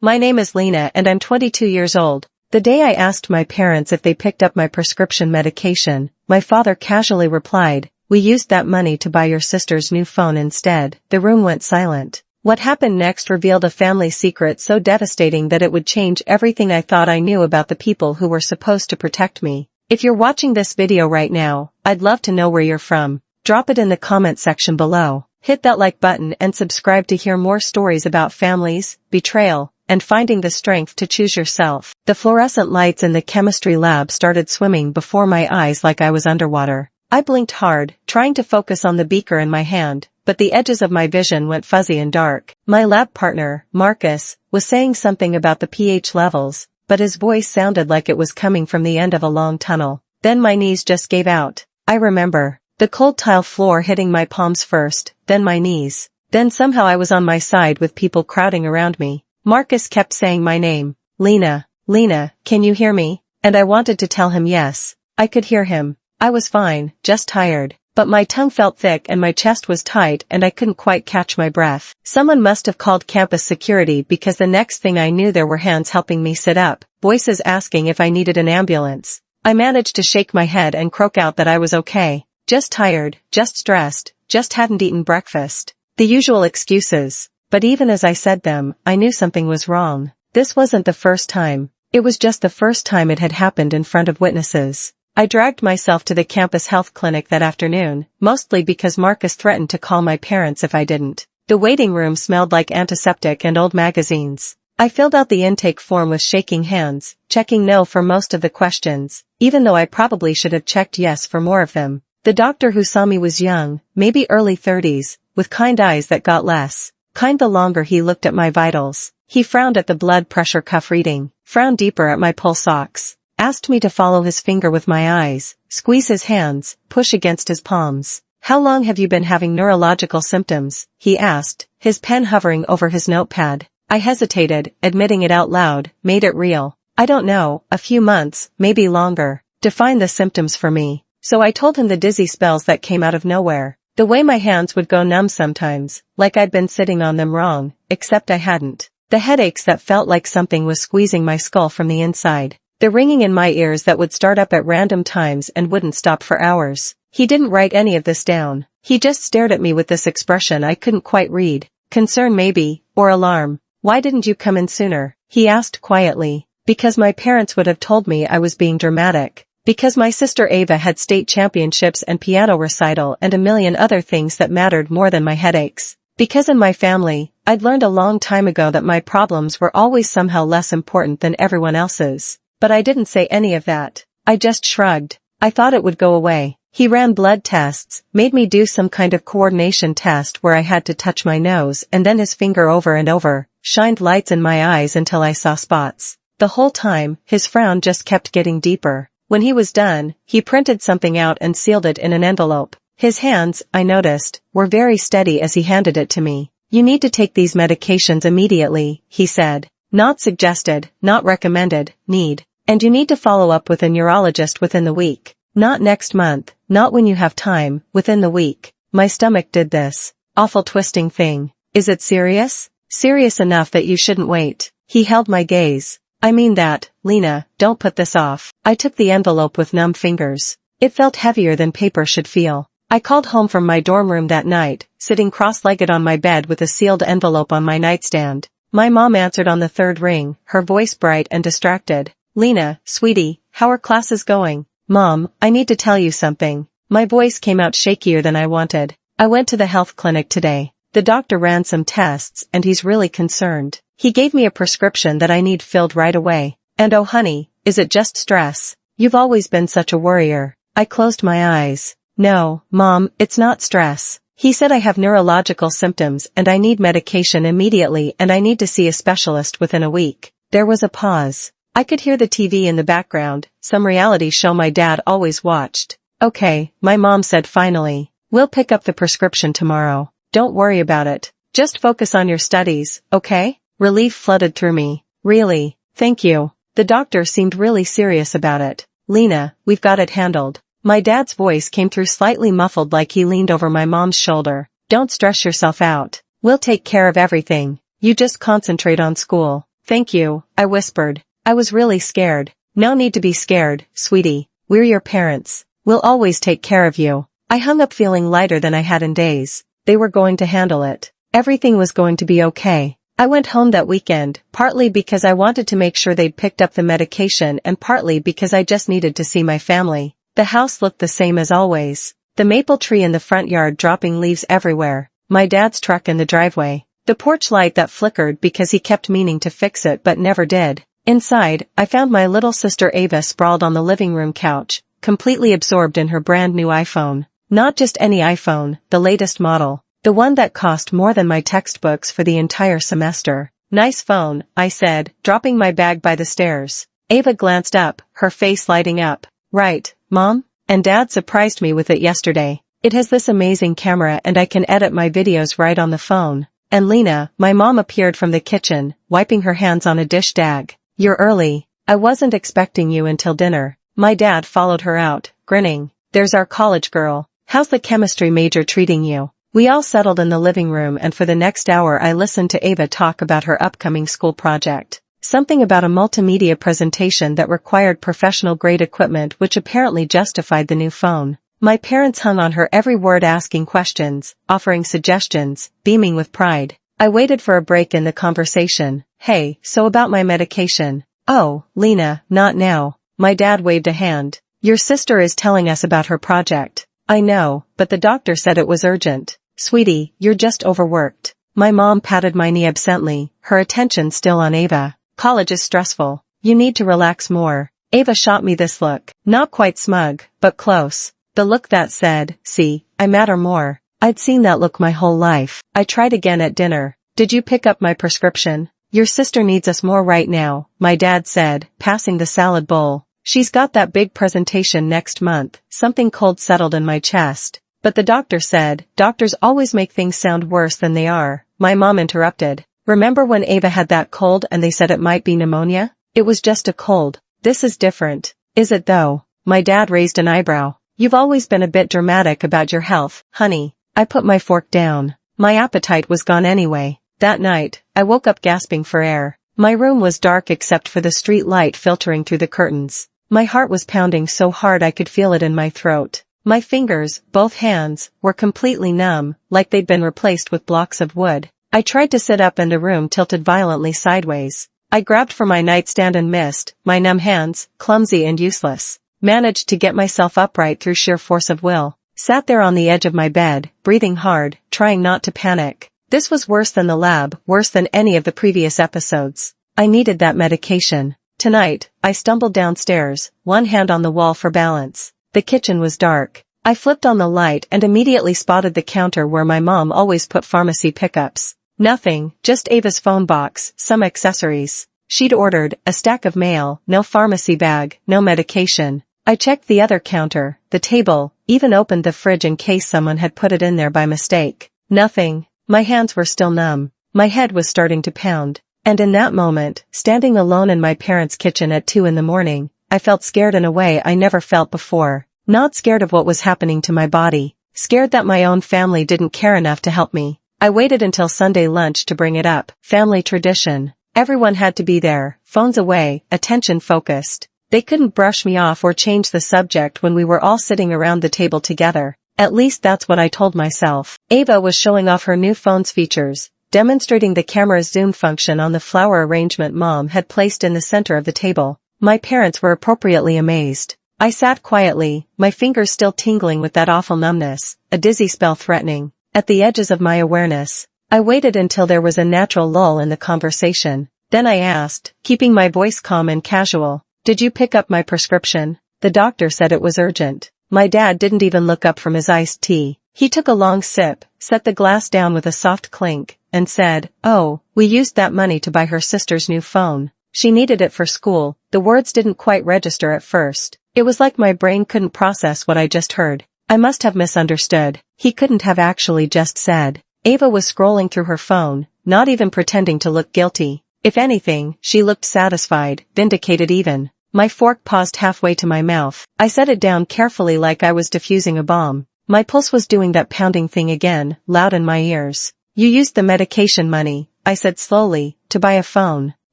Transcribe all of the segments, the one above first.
My name is Lena and I'm 22 years old. The day I asked my parents if they picked up my prescription medication, my father casually replied, "We used that money to buy your sister's new phone instead." The room went silent. What happened next revealed a family secret so devastating that it would change everything I thought I knew about the people who were supposed to protect me. If you're watching this video right now, I'd love to know where you're from. Drop it in the comment section below. Hit that like button and subscribe to hear more stories about families, betrayal, and finding the strength to choose yourself. The fluorescent lights in the chemistry lab started swimming before my eyes like I was underwater. I blinked hard, trying to focus on the beaker in my hand, but the edges of my vision went fuzzy and dark. My lab partner, Marcus, was saying something about the pH levels, but his voice sounded like it was coming from the end of a long tunnel. Then my knees just gave out. I remember the cold tile floor hitting my palms first, then my knees. Then somehow I was on my side with people crowding around me. Marcus kept saying my name. Lena, Lena, can you hear me? And I wanted to tell him yes. I could hear him. I was fine, just tired. But my tongue felt thick and my chest was tight and I couldn't quite catch my breath. Someone must have called campus security because the next thing I knew there were hands helping me sit up, voices asking if I needed an ambulance. I managed to shake my head and croak out that I was okay. Just tired, just stressed, just hadn't eaten breakfast. The usual excuses. But even as I said them, I knew something was wrong. This wasn't the first time. It was just the first time it had happened in front of witnesses. I dragged myself to the campus health clinic that afternoon, mostly because Marcus threatened to call my parents if I didn't. The waiting room smelled like antiseptic and old magazines. I filled out the intake form with shaking hands, checking no for most of the questions, even though I probably should have checked yes for more of them. The doctor who saw me was young, maybe early 30s, with kind eyes that got less kind the longer he looked at my vitals. He frowned at the blood pressure cuff reading, frowned deeper at my pulse ox, asked me to follow his finger with my eyes, squeeze his hands, push against his palms. "How long have you been having neurological symptoms?" he asked, his pen hovering over his notepad. I hesitated, admitting it out loud, made it real. "I don't know, a few months, maybe longer." Define the symptoms for me. So I told him the dizzy spells that came out of nowhere. The way my hands would go numb sometimes, like I'd been sitting on them wrong, except I hadn't. The headaches that felt like something was squeezing my skull from the inside. The ringing in my ears that would start up at random times and wouldn't stop for hours. He didn't write any of this down. He just stared at me with this expression I couldn't quite read. Concern maybe, or alarm. "Why didn't you come in sooner?" he asked quietly. Because my parents would have told me I was being dramatic. Because my sister Ava had state championships and piano recital and a million other things that mattered more than my headaches. Because in my family, I'd learned a long time ago that my problems were always somehow less important than everyone else's. But I didn't say any of that. I just shrugged. I thought it would go away. He ran blood tests, made me do some kind of coordination test where I had to touch my nose and then his finger over and over, shined lights in my eyes until I saw spots. The whole time, his frown just kept getting deeper. When he was done, he printed something out and sealed it in an envelope. His hands, I noticed, were very steady as he handed it to me. "You need to take these medications immediately," he said. "Not suggested, not recommended, need. And you need to follow up with a neurologist within the week. Not next month, not when you have time, within the week." My stomach did this awful twisting thing. "Is it serious?" "Serious enough that you shouldn't wait." He held my gaze. "I mean that, Lena, don't put this off." I took the envelope with numb fingers. It felt heavier than paper should feel. I called home from my dorm room that night, sitting cross-legged on my bed with a sealed envelope on my nightstand. My mom answered on the third ring, her voice bright and distracted. "Lena, sweetie, how are classes going?" "Mom, I need to tell you something." My voice came out shakier than I wanted. "I went to the health clinic today. The doctor ran some tests and he's really concerned. He gave me a prescription that I need filled right away. And oh honey, is it just stress? You've always been such a worrier." I closed my eyes. "No, Mom, it's not stress. He said I have neurological symptoms and I need medication immediately and I need to see a specialist within a week." There was a pause. I could hear the TV in the background, some reality show my dad always watched. "Okay," my mom said finally. "We'll pick up the prescription tomorrow. Don't worry about it. Just focus on your studies, okay?" Relief flooded through me. "Really? Thank you." The doctor seemed really serious about it. "Lena, we've got it handled." My dad's voice came through slightly muffled like he leaned over my mom's shoulder. "Don't stress yourself out. We'll take care of everything. You just concentrate on school." Thank you, I whispered. I was really scared. No need to be scared, sweetie. We're your parents. We'll always take care of you. I hung up feeling lighter than I had in days. They were going to handle it. Everything was going to be okay. I went home that weekend, partly because I wanted to make sure they'd picked up the medication and partly because I just needed to see my family. The house looked the same as always. The maple tree in the front yard dropping leaves everywhere. My dad's truck in the driveway. The porch light that flickered because he kept meaning to fix it but never did. Inside, I found my little sister Ava sprawled on the living room couch, completely absorbed in her brand new iPhone. Not just any iPhone, the latest model. The one that cost more than my textbooks for the entire semester. Nice phone, I said, dropping my bag by the stairs. Ava glanced up, her face lighting up. Right, Mom? And Dad surprised me with it yesterday. It has this amazing camera and I can edit my videos right on the phone. And Lena, my mom appeared from the kitchen, wiping her hands on a dish rag. You're early. I wasn't expecting you until dinner. My dad followed her out, grinning. There's our college girl. How's the chemistry major treating you? We all settled in the living room and for the next hour I listened to Ava talk about her upcoming school project. Something about a multimedia presentation that required professional-grade equipment which apparently justified the new phone. My parents hung on her every word asking questions, offering suggestions, beaming with pride. I waited for a break in the conversation. Hey, so about my medication. Oh, Lena, not now. My dad waved a hand. Your sister is telling us about her project. I know, but the doctor said it was urgent. Sweetie, you're just overworked. My mom patted my knee absently, her attention still on Ava. College is stressful. You need to relax more. Ava shot me this look. Not quite smug, but close. The look that said, see, I matter more. I'd seen that look my whole life. I tried again at dinner. Did you pick up my prescription? Your sister needs us more right now, my dad said, passing the salad bowl. She's got that big presentation next month. Something cold settled in my chest. But the doctor said, doctors always make things sound worse than they are. My mom interrupted. Remember when Ava had that cold and they said it might be pneumonia? It was just a cold. This is different. Is it though? My dad raised an eyebrow. You've always been a bit dramatic about your health, honey. I put my fork down. My appetite was gone anyway. That night, I woke up gasping for air. My room was dark except for the street light filtering through the curtains. My heart was pounding so hard I could feel it in my throat. My fingers, both hands, were completely numb, like they'd been replaced with blocks of wood. I tried to sit up and the room tilted violently sideways. I grabbed for my nightstand and missed, my numb hands, clumsy and useless. Managed to get myself upright through sheer force of will. Sat there on the edge of my bed, breathing hard, trying not to panic. This was worse than the lab, worse than any of the previous episodes. I needed that medication. Tonight, I stumbled downstairs, one hand on the wall for balance. The kitchen was dark. I flipped on the light and immediately spotted the counter where my mom always put pharmacy pickups. Nothing, just Ava's phone box, some accessories. She'd ordered a stack of mail, no pharmacy bag, no medication. I checked the other counter, the table, even opened the fridge in case someone had put it in there by mistake. Nothing. My hands were still numb. My head was starting to pound. And in that moment, standing alone in my parents' kitchen at 2 a.m, I felt scared in a way I never felt before. Not scared of what was happening to my body. Scared that my own family didn't care enough to help me. I waited until Sunday lunch to bring it up. Family tradition. Everyone had to be there, phones away, attention focused. They couldn't brush me off or change the subject when we were all sitting around the table together. At least that's what I told myself. Ava was showing off her new phone's features, demonstrating the camera's zoom function on the flower arrangement Mom had placed in the center of the table. My parents were appropriately amazed. I sat quietly, my fingers still tingling with that awful numbness, a dizzy spell threatening. At the edges of my awareness, I waited until there was a natural lull in the conversation. Then I asked, keeping my voice calm and casual, "Did you pick up my prescription?" The doctor said it was urgent. My dad didn't even look up from his iced tea. He took a long sip, set the glass down with a soft clink, and said, "Oh, we used that money to buy her sister's new phone. She needed it for school." The words didn't quite register at first. It was like my brain couldn't process what I just heard. I must have misunderstood. He couldn't have actually just said. Ava was scrolling through her phone, not even pretending to look guilty. If anything, she looked satisfied, vindicated even. My fork paused halfway to my mouth. I set it down carefully like I was defusing a bomb. My pulse was doing that pounding thing again, loud in my ears. "You used the medication money," I said slowly, "to buy a phone."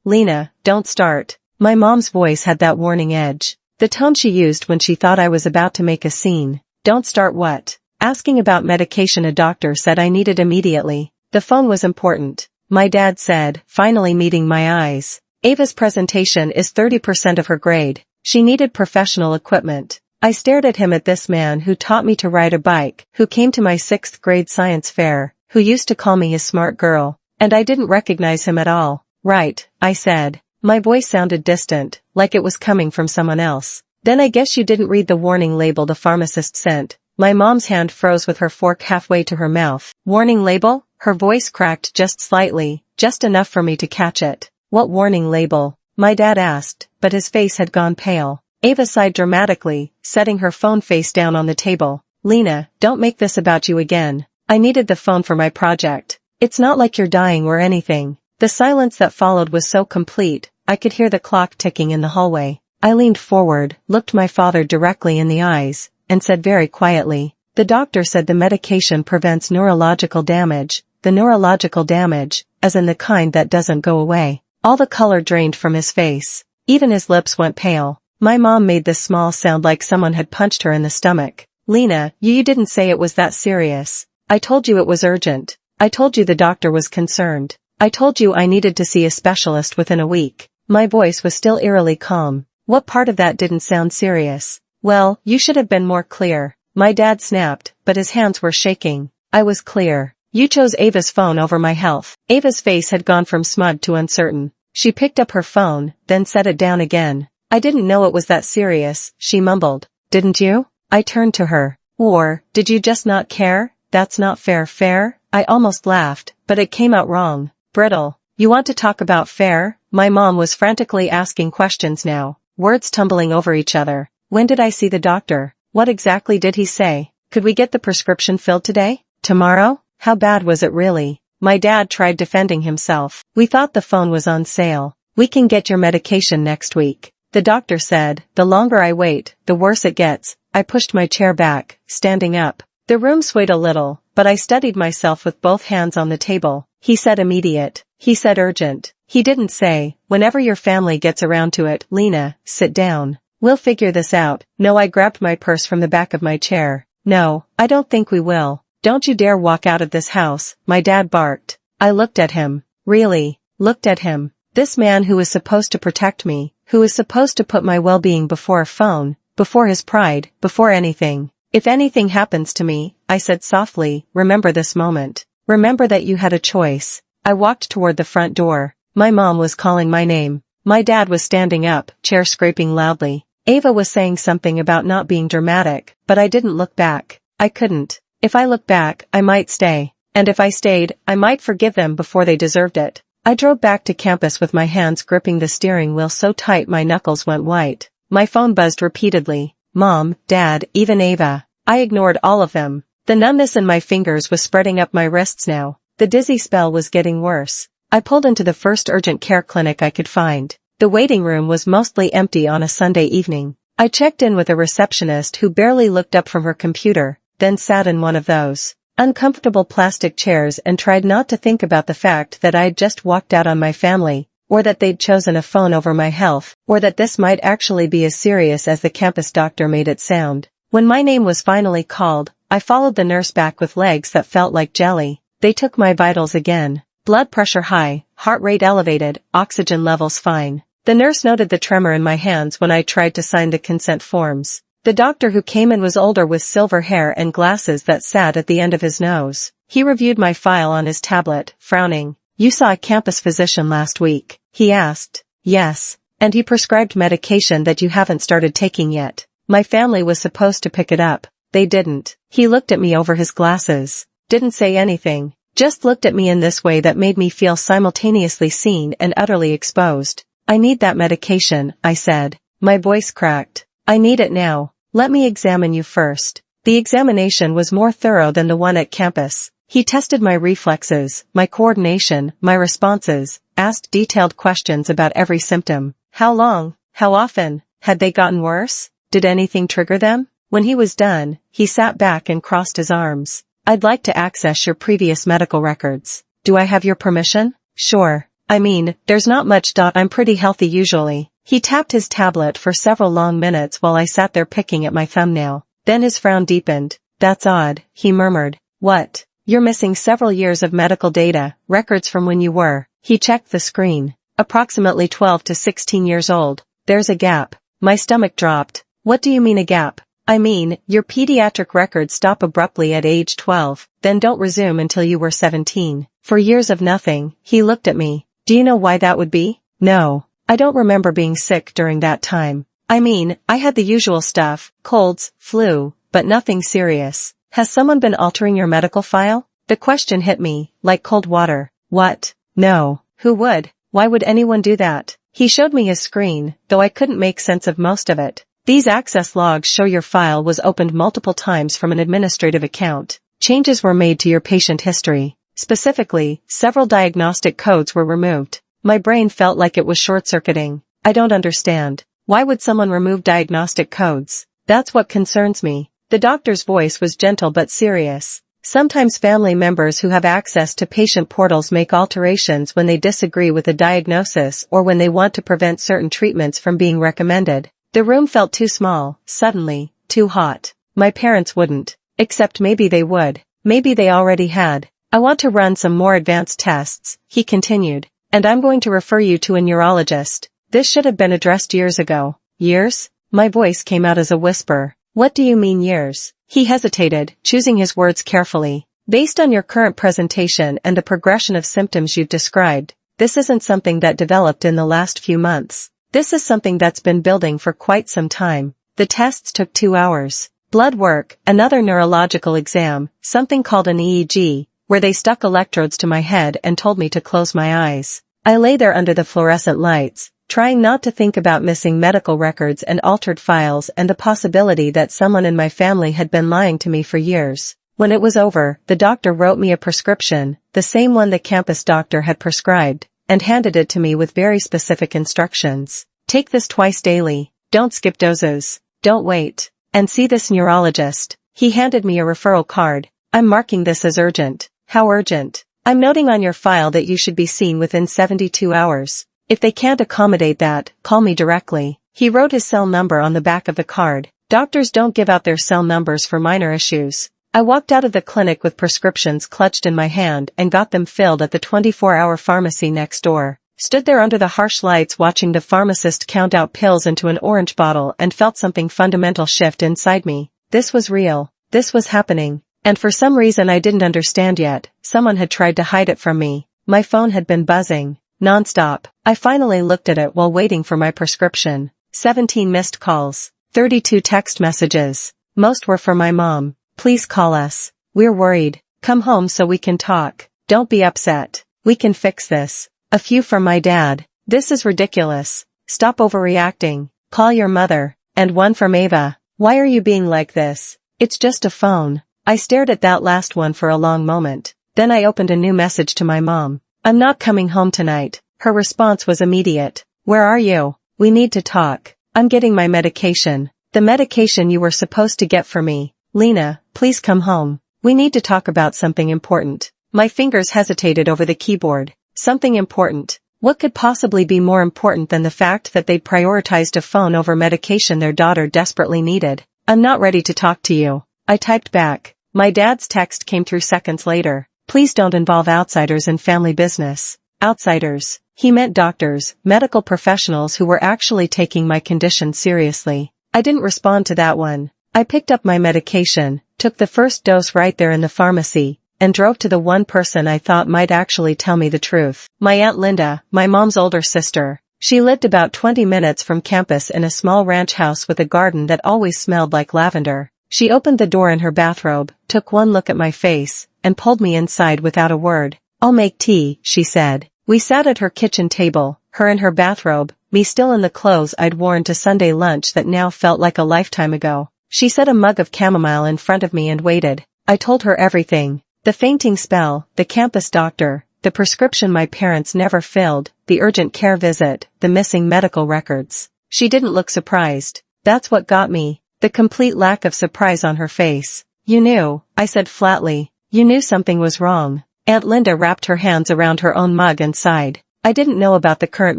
Lena, don't start. My mom's voice had that warning edge. The tone she used when she thought I was about to make a scene. Don't start what? Asking about medication a doctor said I needed immediately. The phone was important. My dad said, finally meeting my eyes. Ava's presentation is 30% of her grade. She needed professional equipment. I stared at him, at this man who taught me to ride a bike, who came to my 6th grade science fair, who used to call me his smart girl. And I didn't recognize him at all. Right, I said. My voice sounded distant, like it was coming from someone else. Then I guess you didn't read the warning label the pharmacist sent. My mom's hand froze with her fork halfway to her mouth. Warning label? Her voice cracked just slightly, just enough for me to catch it. What warning label? My dad asked, but his face had gone pale. Ava sighed dramatically, setting her phone face down on the table. Lena, don't make this about you again. I needed the phone for my project. It's not like you're dying or anything. The silence that followed was so complete, I could hear the clock ticking in the hallway. I leaned forward, looked my father directly in the eyes, and said very quietly, the doctor said the medication prevents neurological damage, the neurological damage, as in the kind that doesn't go away. All the color drained from his face. Even his lips went pale. My mom made this small sound like someone had punched her in the stomach. Lena, you didn't say it was that serious. I told you it was urgent. I told you the doctor was concerned. I told you I needed to see a specialist within a week. My voice was still eerily calm. What part of that didn't sound serious? Well, you should have been more clear. My dad snapped, but his hands were shaking. I was clear. You chose Ava's phone over my health. Ava's face had gone from smug to uncertain. She picked up her phone, then set it down again. I didn't know it was that serious, she mumbled. Didn't you? I turned to her. Or, did you just not care? That's not fair. I almost laughed, but it came out wrong. Brittle. You want to talk about fair? My mom was frantically asking questions now, words tumbling over each other. When did I see the doctor? What exactly did he say? Could we get the prescription filled today? Tomorrow? How bad was it really? My dad tried defending himself. We thought the phone was on sale. We can get your medication next week. The doctor said, the longer I wait, the worse it gets. I pushed my chair back, standing up. The room swayed a little, but I steadied myself with both hands on the table. He said immediate. He said urgent. He didn't say, whenever your family gets around to it. Lena, sit down. We'll figure this out. No, I grabbed my purse from the back of my chair. No, I don't think we will. Don't you dare walk out of this house, my dad barked. I looked at him. Really, looked at him. This man who is supposed to protect me, who is supposed to put my well-being before a phone, before his pride, before anything. If anything happens to me, I said softly, remember this moment. Remember that you had a choice. I walked toward the front door. My mom was calling my name. My dad was standing up, chair scraping loudly. Ava was saying something about not being dramatic, but I didn't look back. I couldn't. If I looked back, I might stay. And if I stayed, I might forgive them before they deserved it. I drove back to campus with my hands gripping the steering wheel so tight my knuckles went white. My phone buzzed repeatedly. Mom, Dad, even Ava. I ignored all of them. The numbness in my fingers was spreading up my wrists now. The dizzy spell was getting worse. I pulled into the first urgent care clinic I could find. The waiting room was mostly empty on a Sunday evening. I checked in with a receptionist who barely looked up from her computer, then sat in one of those uncomfortable plastic chairs and tried not to think about the fact that I had just walked out on my family, or that they'd chosen a phone over my health, or that this might actually be as serious as the campus doctor made it sound. When my name was finally called, I followed the nurse back with legs that felt like jelly. They took my vitals again. Blood pressure high, heart rate elevated, oxygen levels fine. The nurse noted the tremor in my hands when I tried to sign the consent forms. The doctor who came in was older with silver hair and glasses that sat at the end of his nose. He reviewed my file on his tablet, frowning. You saw a campus physician last week? He asked. Yes. And he prescribed medication that you haven't started taking yet. My family was supposed to pick it up. They didn't. He looked at me over his glasses. Didn't say anything. Just looked at me in this way that made me feel simultaneously seen and utterly exposed. I need that medication, I said. My voice cracked. I need it now. Let me examine you first. The examination was more thorough than the one at campus. He tested my reflexes, my coordination, my responses, asked detailed questions about every symptom. How long? How often? Had they gotten worse? Did anything trigger them? When he was done, he sat back and crossed his arms. I'd like to access your previous medical records. Do I have your permission? Sure. I mean, there's not much. I'm pretty healthy usually. He tapped his tablet for several long minutes while I sat there picking at my thumbnail. Then his frown deepened. That's odd, he murmured. What? You're missing several years of medical data, records from when you were. He checked the screen. Approximately 12 to 16 years old. There's a gap. My stomach dropped. What do you mean a gap? I mean, your pediatric records stop abruptly at age 12, then don't resume until you were 17. For years of nothing. He looked at me. Do you know why that would be? No. I don't remember being sick during that time. I mean, I had the usual stuff, colds, flu, but nothing serious. Has someone been altering your medical file? The question hit me, like cold water. What? No. Who would? Why would anyone do that? He showed me his screen, though I couldn't make sense of most of it. These access logs show your file was opened multiple times from an administrative account. Changes were made to your patient history. Specifically, several diagnostic codes were removed. My brain felt like it was short-circuiting. I don't understand. Why would someone remove diagnostic codes? That's what concerns me. The doctor's voice was gentle but serious. Sometimes family members who have access to patient portals make alterations when they disagree with a diagnosis or when they want to prevent certain treatments from being recommended. The room felt too small, suddenly, too hot. My parents wouldn't. Except maybe they would. Maybe they already had. I want to run some more advanced tests, he continued. And I'm going to refer you to a neurologist. This should have been addressed years ago. Years? My voice came out as a whisper. What do you mean years? He hesitated, choosing his words carefully. Based on your current presentation and the progression of symptoms you've described, this isn't something that developed in the last few months. This is something that's been building for quite some time. The tests took 2 hours. Blood work, another neurological exam, something called an EEG, where they stuck electrodes to my head and told me to close my eyes. I lay there under the fluorescent lights, trying not to think about missing medical records and altered files and the possibility that someone in my family had been lying to me for years. When it was over, the doctor wrote me a prescription, the same one the campus doctor had prescribed, and handed it to me with very specific instructions. Take this twice daily. Don't skip doses. Don't wait. And see this neurologist. He handed me a referral card. I'm marking this as urgent. How urgent? I'm noting on your file that you should be seen within 72 hours. If they can't accommodate that, call me directly. He wrote his cell number on the back of the card. Doctors don't give out their cell numbers for minor issues. I walked out of the clinic with prescriptions clutched in my hand and got them filled at the 24-hour pharmacy next door. Stood there under the harsh lights watching the pharmacist count out pills into an orange bottle and felt something fundamental shift inside me. This was real. This was happening. And for some reason I didn't understand yet, someone had tried to hide it from me. My phone had been buzzing. Non-stop. I finally looked at it while waiting for my prescription. 17 missed calls. 32 text messages. Most were for my mom. Please call us. We're worried. Come home so we can talk. Don't be upset. We can fix this. A few from my dad. This is ridiculous. Stop overreacting. Call your mother. And one from Ava. Why are you being like this? It's just a phone. I stared at that last one for a long moment. Then I opened a new message to my mom. I'm not coming home tonight. Her response was immediate. Where are you? We need to talk. I'm getting my medication. The medication you were supposed to get for me. Lena, please come home. We need to talk about something important. My fingers hesitated over the keyboard. Something important. What could possibly be more important than the fact that they'd prioritized a phone over medication their daughter desperately needed? I'm not ready to talk to you. I typed back. My dad's text came through seconds later. Please don't involve outsiders in family business. Outsiders. He meant doctors, medical professionals who were actually taking my condition seriously. I didn't respond to that one. I picked up my medication, took the first dose right there in the pharmacy, and drove to the one person I thought might actually tell me the truth. My Aunt Linda, my mom's older sister. She lived about 20 minutes from campus in a small ranch house with a garden that always smelled like lavender. She opened the door in her bathrobe, took one look at my face, and pulled me inside without a word. I'll make tea, she said. We sat at her kitchen table, her in her bathrobe, me still in the clothes I'd worn to Sunday lunch that now felt like a lifetime ago. She set a mug of chamomile in front of me and waited. I told her everything. The fainting spell, the campus doctor, the prescription my parents never filled, the urgent care visit, the missing medical records. She didn't look surprised. That's what got me. The complete lack of surprise on her face. You knew, I said flatly. You knew something was wrong. Aunt Linda wrapped her hands around her own mug and sighed. I didn't know about the current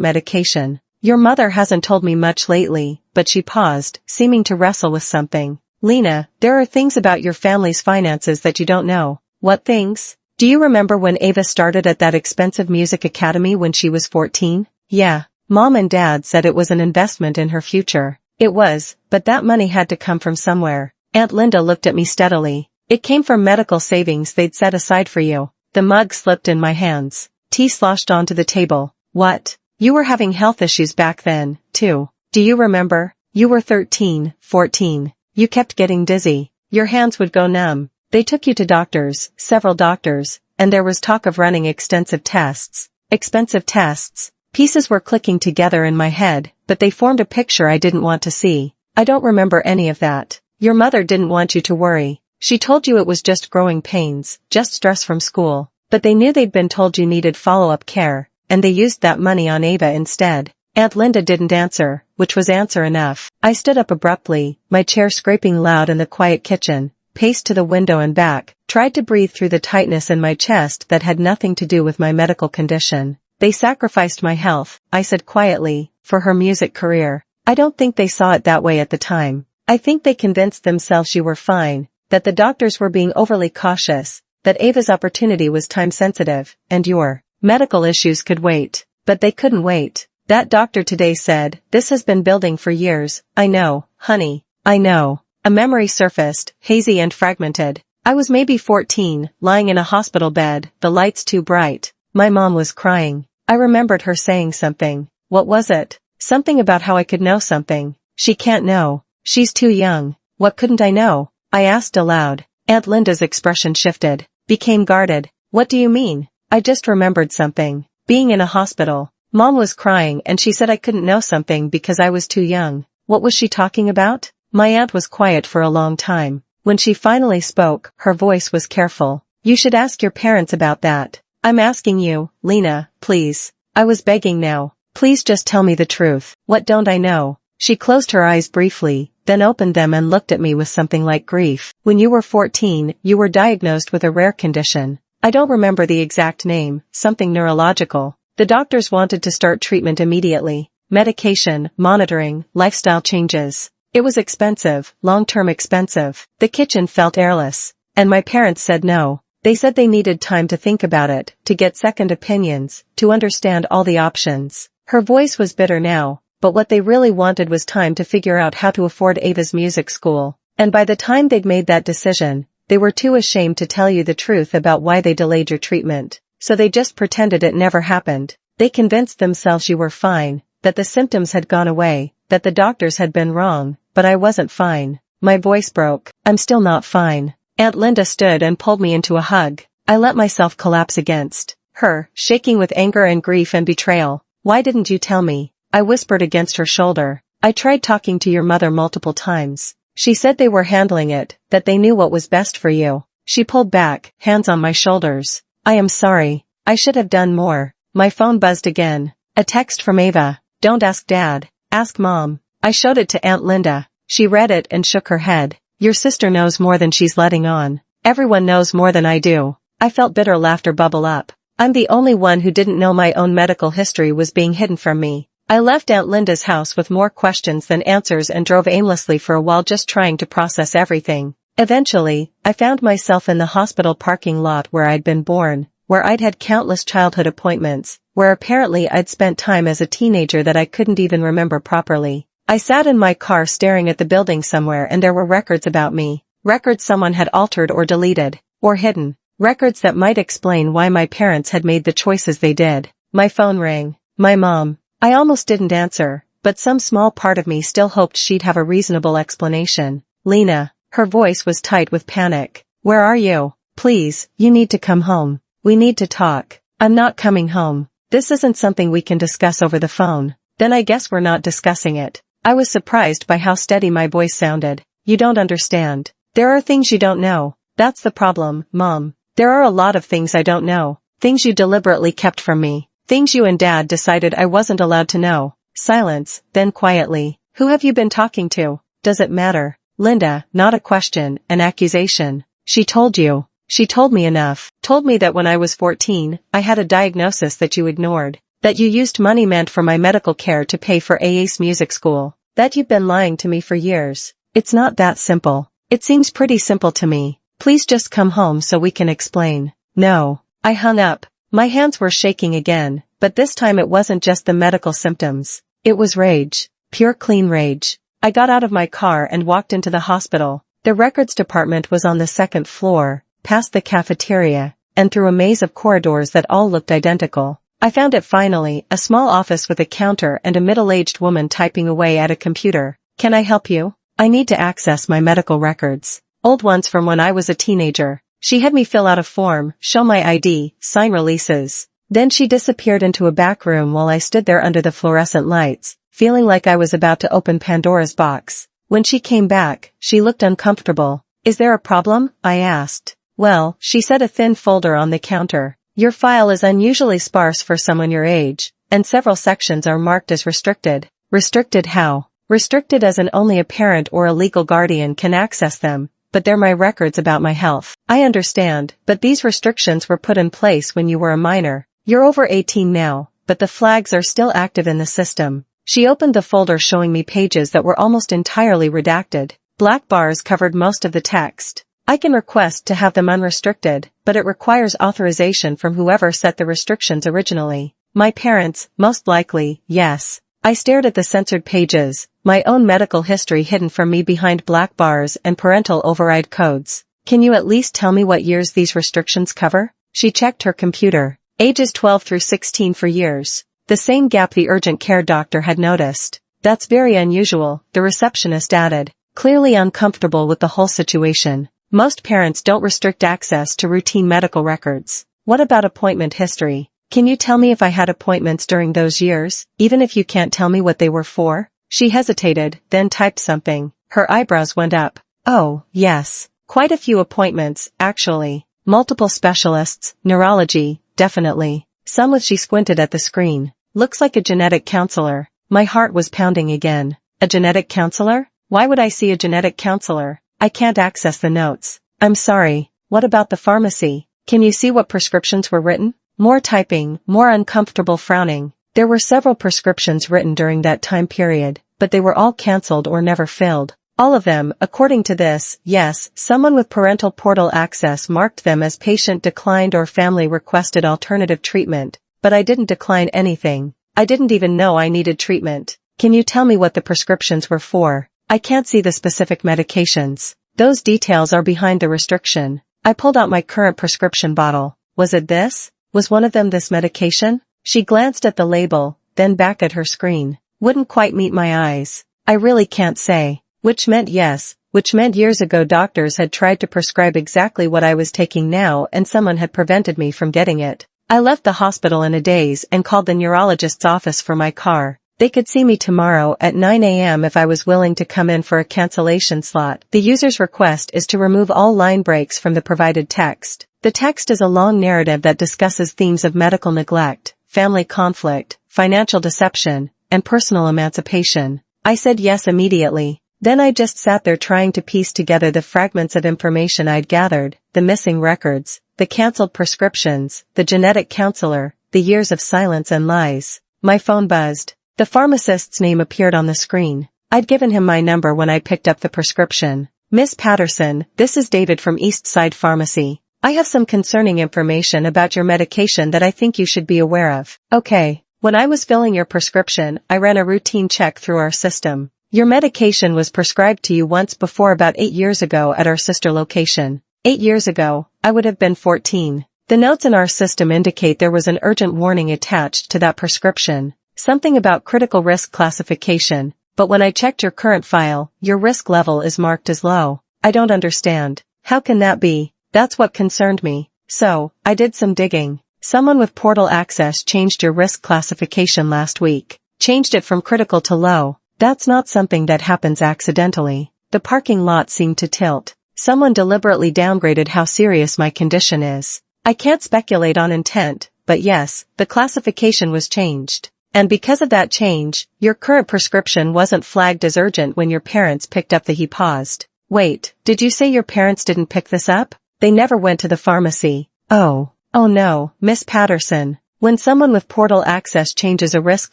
medication. Your mother hasn't told me much lately, but she paused, seeming to wrestle with something. Lena, there are things about your family's finances that you don't know. What things? Do you remember when Ava started at that expensive music academy when she was 14? Yeah. Mom and Dad said it was an investment in her future. It was, but that money had to come from somewhere. Aunt Linda looked at me steadily. It came from medical savings they'd set aside for you. The mug slipped in my hands. Tea sloshed onto the table. What? You were having health issues back then, too. Do you remember? You were 13, 14. You kept getting dizzy. Your hands would go numb. They took you to doctors, several doctors, and there was talk of running extensive tests. Expensive tests. Pieces were clicking together in my head, but they formed a picture I didn't want to see. I don't remember any of that. Your mother didn't want you to worry. She told you it was just growing pains, just stress from school. But they knew they'd been told you needed follow-up care, and they used that money on Ava instead. Aunt Linda didn't answer, which was answer enough. I stood up abruptly, my chair scraping loud in the quiet kitchen, paced to the window and back, tried to breathe through the tightness in my chest that had nothing to do with my medical condition. They sacrificed my health, I said quietly, for her music career. I don't think they saw it that way at the time. I think they convinced themselves you were fine, that the doctors were being overly cautious, that Ava's opportunity was time-sensitive, and your medical issues could wait. But they couldn't wait. That doctor today said, "This has been building for years." I know, honey. I know. A memory surfaced, hazy and fragmented. I was maybe 14, lying in a hospital bed, the lights too bright. My mom was crying. I remembered her saying something. What was it? Something about how I could know something. She can't know. She's too young. What couldn't I know? I asked aloud. Aunt Linda's expression shifted, became guarded. What do you mean? I just remembered something. Being in a hospital. Mom was crying and she said I couldn't know something because I was too young. What was she talking about? My aunt was quiet for a long time. When she finally spoke, her voice was careful. You should ask your parents about that. I'm asking you, Lena, please. I was begging now. Please just tell me the truth. What don't I know? She closed her eyes briefly, then opened them and looked at me with something like grief. When you were 14, you were diagnosed with a rare condition. I don't remember the exact name, something neurological. The doctors wanted to start treatment immediately. Medication, monitoring, lifestyle changes. It was expensive, long-term expensive. The kitchen felt airless. And my parents said no. They said they needed time to think about it, to get second opinions, to understand all the options. Her voice was bitter now, but what they really wanted was time to figure out how to afford Ava's music school. And by the time they'd made that decision, they were too ashamed to tell you the truth about why they delayed your treatment. So they just pretended it never happened. They convinced themselves you were fine, that the symptoms had gone away, that the doctors had been wrong, but I wasn't fine. My voice broke. I'm still not fine. Aunt Linda stood and pulled me into a hug. I let myself collapse against her, shaking with anger and grief and betrayal. Why didn't you tell me? I whispered against her shoulder. I tried talking to your mother multiple times. She said they were handling it, that they knew what was best for you. She pulled back, hands on my shoulders. I am sorry. I should have done more. My phone buzzed again. A text from Ava. Don't ask Dad. Ask Mom. I showed it to Aunt Linda. She read it and shook her head. Your sister knows more than she's letting on. Everyone knows more than I do. I felt bitter laughter bubble up. I'm the only one who didn't know my own medical history was being hidden from me. I left Aunt Linda's house with more questions than answers and drove aimlessly for a while just trying to process everything. Eventually, I found myself in the hospital parking lot where I'd been born, where I'd had countless childhood appointments, where apparently I'd spent time as a teenager that I couldn't even remember properly. I sat in my car staring at the building somewhere and there were records about me, records someone had altered or deleted, or hidden, records that might explain why my parents had made the choices they did. My phone rang. My mom. I almost didn't answer, but some small part of me still hoped she'd have a reasonable explanation. Lena. Her voice was tight with panic. Where are you? Please, you need to come home. We need to talk. I'm not coming home. This isn't something we can discuss over the phone. Then I guess we're not discussing it. I was surprised by how steady my voice sounded. You don't understand. There are things you don't know. That's the problem, Mom. There are a lot of things I don't know. Things you deliberately kept from me. Things you and Dad decided I wasn't allowed to know. Silence, then quietly. Who have you been talking to? Does it matter? Linda, not a question, an accusation. She told you. She told me enough. Told me that when I was 14, I had a diagnosis that you ignored. That you used money meant for my medical care to pay for AA's music school. That you've been lying to me for years. It's not that simple. It seems pretty simple to me. Please just come home so we can explain. No. I hung up. My hands were shaking again, but this time it wasn't just the medical symptoms. It was rage. Pure clean rage. I got out of my car and walked into the hospital. The records department was on the second floor, past the cafeteria, and through a maze of corridors that all looked identical. I found it finally, a small office with a counter and a middle-aged woman typing away at a computer. Can I help you? I need to access my medical records. Old ones from when I was a teenager. She had me fill out a form, show my ID, sign releases. Then she disappeared into a back room while I stood there under the fluorescent lights, feeling like I was about to open Pandora's box. When she came back, she looked uncomfortable. Is there a problem? I asked. Well, she said, a thin folder on the counter. Your file is unusually sparse for someone your age, and several sections are marked as restricted. Restricted how? Restricted as in only a parent or a legal guardian can access them, but they're my records about my health. I understand, but these restrictions were put in place when you were a minor. You're over 18 now, but the flags are still active in the system. She opened the folder showing me pages that were almost entirely redacted. Black bars covered most of the text. I can request to have them unrestricted, but it requires authorization from whoever set the restrictions originally. My parents, most likely, yes. I stared at the censored pages, my own medical history hidden from me behind black bars and parental override codes. Can you at least tell me what years these restrictions cover? She checked her computer. Ages 12 through 16 for years. The same gap the urgent care doctor had noticed. That's very unusual, the receptionist added, clearly uncomfortable with the whole situation. Most parents don't restrict access to routine medical records. What about appointment history? Can you tell me if I had appointments during those years, even if you can't tell me what they were for? She hesitated, then typed something. Her eyebrows went up. Oh, yes. Quite a few appointments, actually. Multiple specialists, neurology, definitely. Some with. She squinted at the screen. Looks like a genetic counselor. My heart was pounding again. A genetic counselor? Why would I see a genetic counselor? I can't access the notes. I'm sorry. What about the pharmacy? Can you see what prescriptions were written? More typing, more uncomfortable frowning. There were several prescriptions written during that time period, but they were all cancelled or never filled. All of them, according to this, yes, someone with parental portal access marked them as patient declined or family requested alternative treatment, but I didn't decline anything. I didn't even know I needed treatment. Can you tell me what the prescriptions were for? I can't see the specific medications. Those details are behind the restriction. I pulled out my current prescription bottle. Was it this? Was one of them this medication? She glanced at the label, then back at her screen. Wouldn't quite meet my eyes. I really can't say. Which meant yes, which meant years ago doctors had tried to prescribe exactly what I was taking now and someone had prevented me from getting it. I left the hospital in a daze and called the neurologist's office for my car. They could see me tomorrow at 9 a.m. if I was willing to come in for a cancellation slot. The user's request is to remove all line breaks from the provided text. The text is a long narrative that discusses themes of medical neglect, family conflict, financial deception, and personal emancipation. I said yes immediately. Then I just sat there trying to piece together the fragments of information I'd gathered, the missing records, the cancelled prescriptions, the genetic counselor, the years of silence and lies. My phone buzzed. The pharmacist's name appeared on the screen. I'd given him my number when I picked up the prescription. Miss Patterson, this is David from East Side Pharmacy. I have some concerning information about your medication that I think you should be aware of. Okay. When I was filling your prescription, I ran a routine check through our system. Your medication was prescribed to you once before about 8 years ago at our sister location. 8 years ago, I would have been 14. The notes in our system indicate there was an urgent warning attached to that prescription. Something about critical risk classification, but when I checked your current file, your risk level is marked as low. I don't understand. How can that be? That's what concerned me. So, I did some digging. Someone with portal access changed your risk classification last week. Changed it from critical to low. That's not something that happens accidentally. The parking lot seemed to tilt. Someone deliberately downgraded how serious my condition is. I can't speculate on intent, but yes, the classification was changed. And because of that change, your current prescription wasn't flagged as urgent when your parents picked up the. He paused. Wait, did you say your parents didn't pick this up? They never went to the pharmacy. Oh no, Miss Patterson. When someone with portal access changes a risk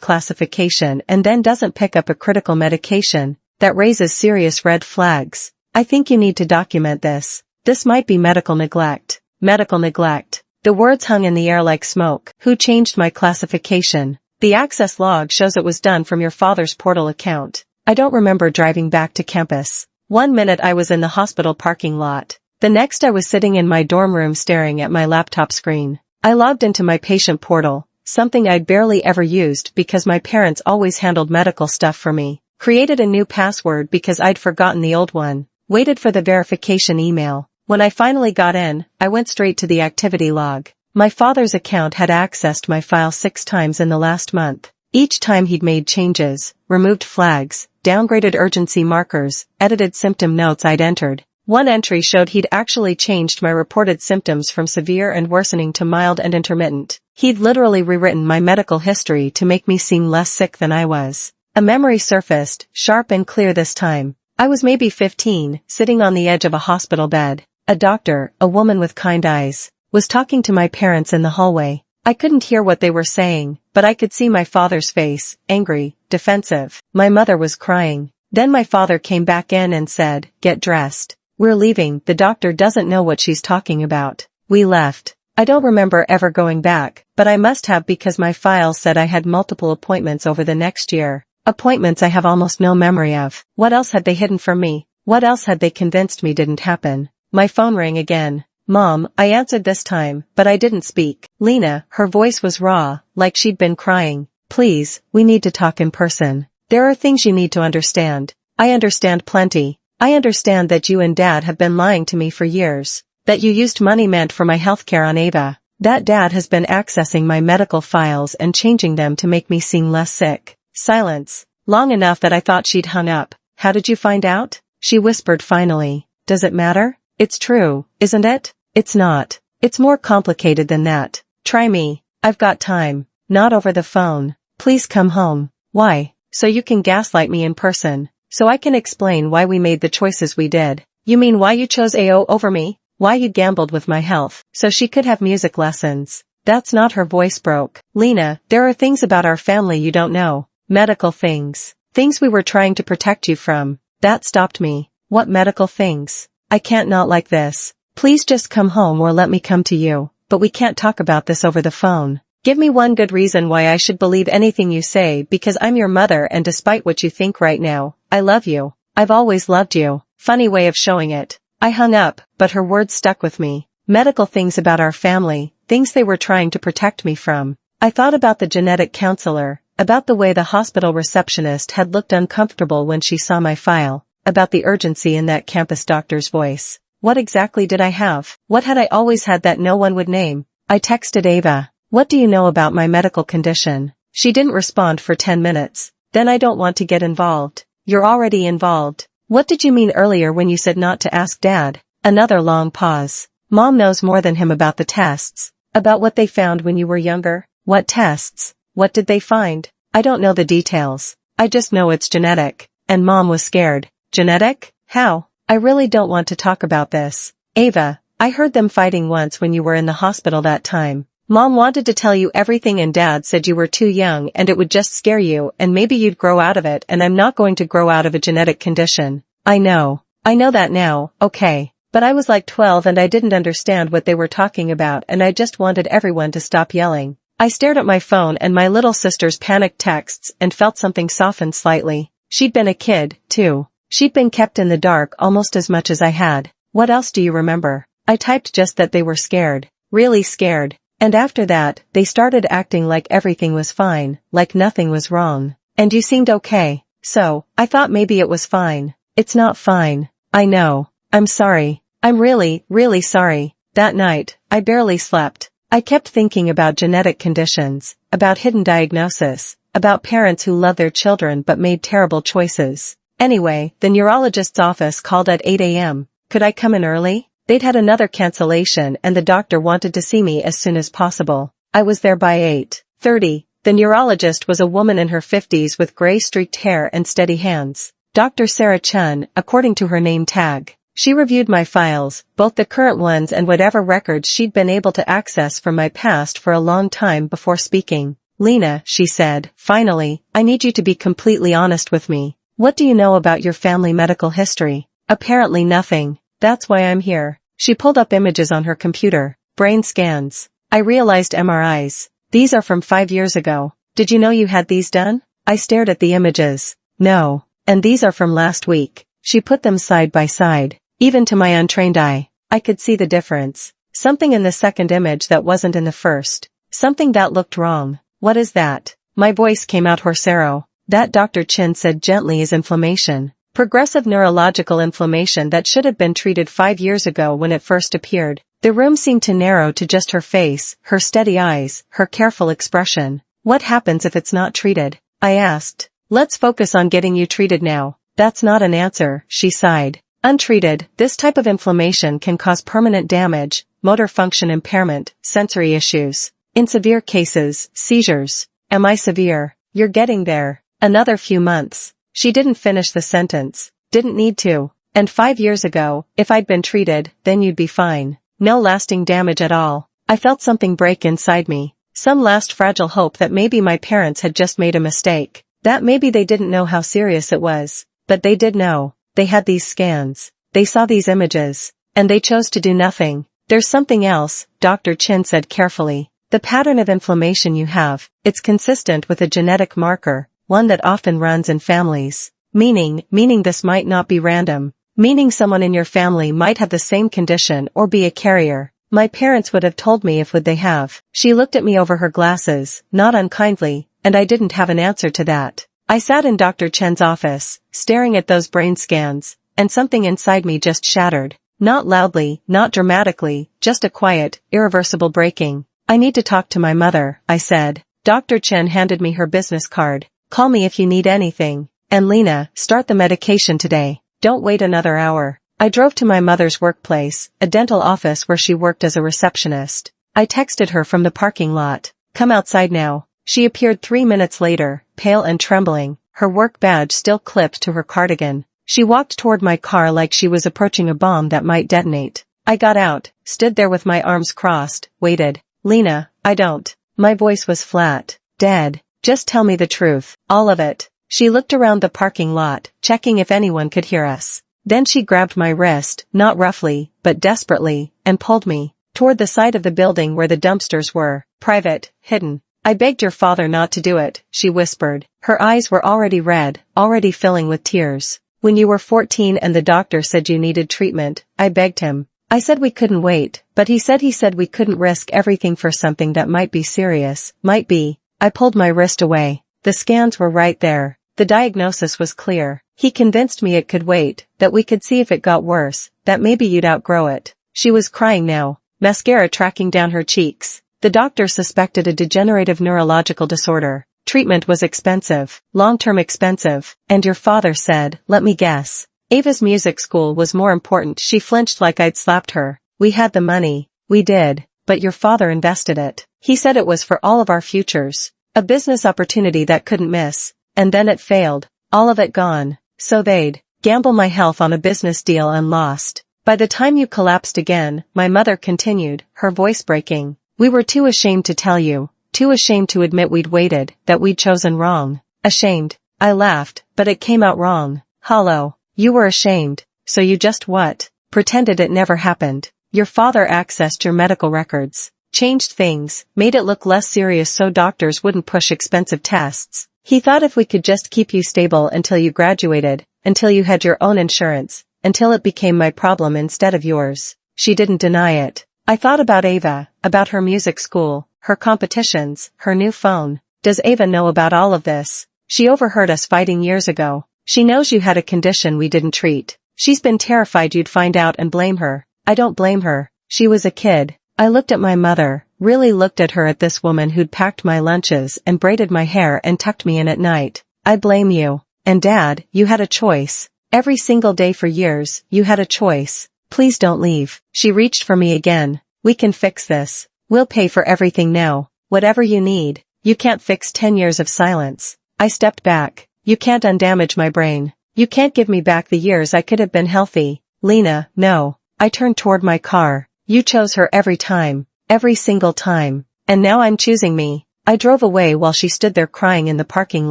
classification and then doesn't pick up a critical medication, that raises serious red flags. I think you need to document this. This might be medical neglect. Medical neglect. The words hung in the air like smoke. Who changed my classification? The access log shows it was done from your father's portal account. I don't remember driving back to campus. 1 minute I was in the hospital parking lot. The next I was sitting in my dorm room staring at my laptop screen. I logged into my patient portal, something I'd barely ever used because my parents always handled medical stuff for me. Created a new password because I'd forgotten the old one. Waited for the verification email. When I finally got in, I went straight to the activity log. My father's account had accessed my file 6 times in the last month. Each time he'd made changes, removed flags, downgraded urgency markers, edited symptom notes I'd entered. One entry showed he'd actually changed my reported symptoms from severe and worsening to mild and intermittent. He'd literally rewritten my medical history to make me seem less sick than I was. A memory surfaced, sharp and clear this time. I was maybe 15, sitting on the edge of a hospital bed. A doctor, a woman with kind eyes, was talking to my parents in the hallway. I couldn't hear what they were saying, but I could see my father's face, angry, defensive. My mother was crying. Then my father came back in and said, "Get dressed. We're leaving, the doctor doesn't know what she's talking about." We left. I don't remember ever going back, but I must have because my file said I had multiple appointments over the next year. Appointments I have almost no memory of. What else had they hidden from me? What else had they convinced me didn't happen? My phone rang again. Mom, I answered this time, but I didn't speak. Lena, her voice was raw, like she'd been crying. "Please, we need to talk in person. There are things you need to understand." I understand plenty. I understand that you and Dad have been lying to me for years. That you used money meant for my healthcare on Ava. That Dad has been accessing my medical files and changing them to make me seem less sick. Silence. Long enough that I thought she'd hung up. "How did you find out?" She whispered finally. "Does it matter? It's true, isn't it?" "It's not. It's more complicated than that. Try me. I've got time." "Not over the phone. Please come home." "Why?" "So you can gaslight me in person. So I can explain why we made the choices we did." "You mean why you chose AO over me? Why you gambled with my health, so she could have music lessons?" That's not. Her voice broke. "Lena, there are things about our family you don't know. Medical things. Things we were trying to protect you from. That stopped me." "What medical things?" "I can't not like this. Please just come home or let me come to you. But we can't talk about this over the phone. Give me one good reason why I should believe anything you say because I'm your mother and despite what you think right now, I love you. I've always loved you." Funny way of showing it. I hung up, but her words stuck with me. Medical things about our family, things they were trying to protect me from. I thought about the genetic counselor, about the way the hospital receptionist had looked uncomfortable when she saw my file, about the urgency in that campus doctor's voice. What exactly did I have? What had I always had that no one would name? I texted Ava. "What do you know about my medical condition?" She didn't respond for 10 minutes. "Then I don't want to get involved." "You're already involved." "What did you mean earlier when you said not to ask Dad?" Another long pause. "Mom knows more than him about the tests. About what they found when you were younger." "What tests? What did they find?" "I don't know the details. I just know it's genetic." And Mom was scared. "Genetic? How?" "I really don't want to talk about this. Ava, I heard them fighting once when you were in the hospital that time. Mom wanted to tell you everything and Dad said you were too young and it would just scare you and maybe you'd grow out of it and I'm not going to grow out of a genetic condition." I know that now, okay. But I was like 12 and I didn't understand what they were talking about and I just wanted everyone to stop yelling. I stared at my phone and my little sister's panicked texts and felt something soften slightly. She'd been a kid, too. She'd been kept in the dark almost as much as I had. "What else do you remember?" I typed just that they were scared. Really scared. And after that, they started acting like everything was fine, like nothing was wrong. "And you seemed okay." "So, I thought maybe it was fine." "It's not fine. I know. I'm sorry. I'm really, really sorry." That night, I barely slept. I kept thinking about genetic conditions, about hidden diagnosis, about parents who love their children but made terrible choices. Anyway, the neurologist's office called at 8 a.m. Could I come in early? They'd had another cancellation and the doctor wanted to see me as soon as possible. I was there by 8:30. The neurologist was a woman in her 50s with gray streaked hair and steady hands. Dr. Sarah Chun, according to her name tag. She reviewed my files, both the current ones and whatever records she'd been able to access from my past for a long time before speaking. Lena, she said, finally, I need you to be completely honest with me. What do you know about your family medical history? Apparently nothing. That's why I'm here. She pulled up images on her computer. Brain scans. I realized MRIs. These are from 5 years ago. Did you know you had these done? I stared at the images. No. And these are from last week. She put them side by side. Even to my untrained eye, I could see the difference. Something in the second image that wasn't in the first. Something that looked wrong. What is that? My voice came out horsero. That Dr. Chin said gently is inflammation. Progressive neurological inflammation that should have been treated 5 years ago when it first appeared. The room seemed to narrow to just her face, her steady eyes, her careful expression. What happens if it's not treated? I asked. Let's focus on getting you treated now. That's not an answer, she sighed. Untreated, this type of inflammation can cause permanent damage, motor function impairment, sensory issues. In severe cases, seizures. Am I severe? You're getting there. Another few months. She didn't finish the sentence. Didn't need to. And 5 years ago, if I'd been treated, then you'd be fine. No lasting damage at all. I felt something break inside me. Some last fragile hope that maybe my parents had just made a mistake. That maybe they didn't know how serious it was. But they did know. They had these scans. They saw these images. And they chose to do nothing. There's something else, Dr. Chin said carefully. The pattern of inflammation you have, it's consistent with a genetic marker, one that often runs in families. Meaning this might not be random. Meaning someone in your family might have the same condition or be a carrier. My parents would have told me if would they have. She looked at me over her glasses, not unkindly, and I didn't have an answer to that. I sat in Dr. Chen's office, staring at those brain scans, and something inside me just shattered. Not loudly, not dramatically, just a quiet, irreversible breaking. I need to talk to my mother, I said. Dr. Chen handed me her business card. Call me if you need anything. And Lena, start the medication today. Don't wait another hour. I drove to my mother's workplace, a dental office where she worked as a receptionist. I texted her from the parking lot. Come outside now. She appeared 3 minutes later, pale and trembling, her work badge still clipped to her cardigan. She walked toward my car like she was approaching a bomb that might detonate. I got out, stood there with my arms crossed, waited. Lena, I don't. My voice was flat, dead. Just tell me the truth, all of it. She looked around the parking lot, checking if anyone could hear us. Then she grabbed my wrist, not roughly, but desperately, and pulled me toward the side of the building where the dumpsters were, private, hidden. I begged your father not to do it, she whispered. Her eyes were already red, already filling with tears. When you were 14 and the doctor said you needed treatment, I begged him. I said we couldn't wait, but he said we couldn't risk everything for something that might be serious, might be. I pulled my wrist away. The scans were right there. The diagnosis was clear. He convinced me it could wait, that we could see if it got worse, that maybe you'd outgrow it. She was crying now, mascara tracking down her cheeks. The doctor suspected a degenerative neurological disorder. Treatment was expensive, long-term expensive, and your father said, let me guess. Ava's music school was more important. She flinched like I'd slapped her. We had the money. We did. But your father invested it. He said it was for all of our futures. A business opportunity that couldn't miss. And then it failed. All of it gone. So they'd gamble my health on a business deal and lost. By the time you collapsed again, my mother continued, her voice breaking. We were too ashamed to tell you. Too ashamed to admit we'd waited, that we'd chosen wrong. Ashamed. I laughed, but it came out wrong. Hollow. You were ashamed. So you just what? Pretended it never happened. Your father accessed your medical records. Changed things, made it look less serious so doctors wouldn't push expensive tests. He thought if we could just keep you stable until you graduated, until you had your own insurance, until it became my problem instead of yours. She didn't deny it. I thought about Ava, about her music school, her competitions, her new phone. Does Ava know about all of this? She overheard us fighting years ago. She knows you had a condition we didn't treat. She's been terrified you'd find out and blame her. I don't blame her. She was a kid. I looked at my mother, really looked at her, at this woman who'd packed my lunches and braided my hair and tucked me in at night. I blame you. And Dad, you had a choice. Every single day for years, you had a choice. Please don't leave. She reached for me again. We can fix this. We'll pay for everything now. Whatever you need. You can't fix 10 years of silence. I stepped back. You can't undamage my brain. You can't give me back the years I could have been healthy. Lena, no. I turned toward my car. You chose her every time. Every single time. And now I'm choosing me. I drove away while she stood there crying in the parking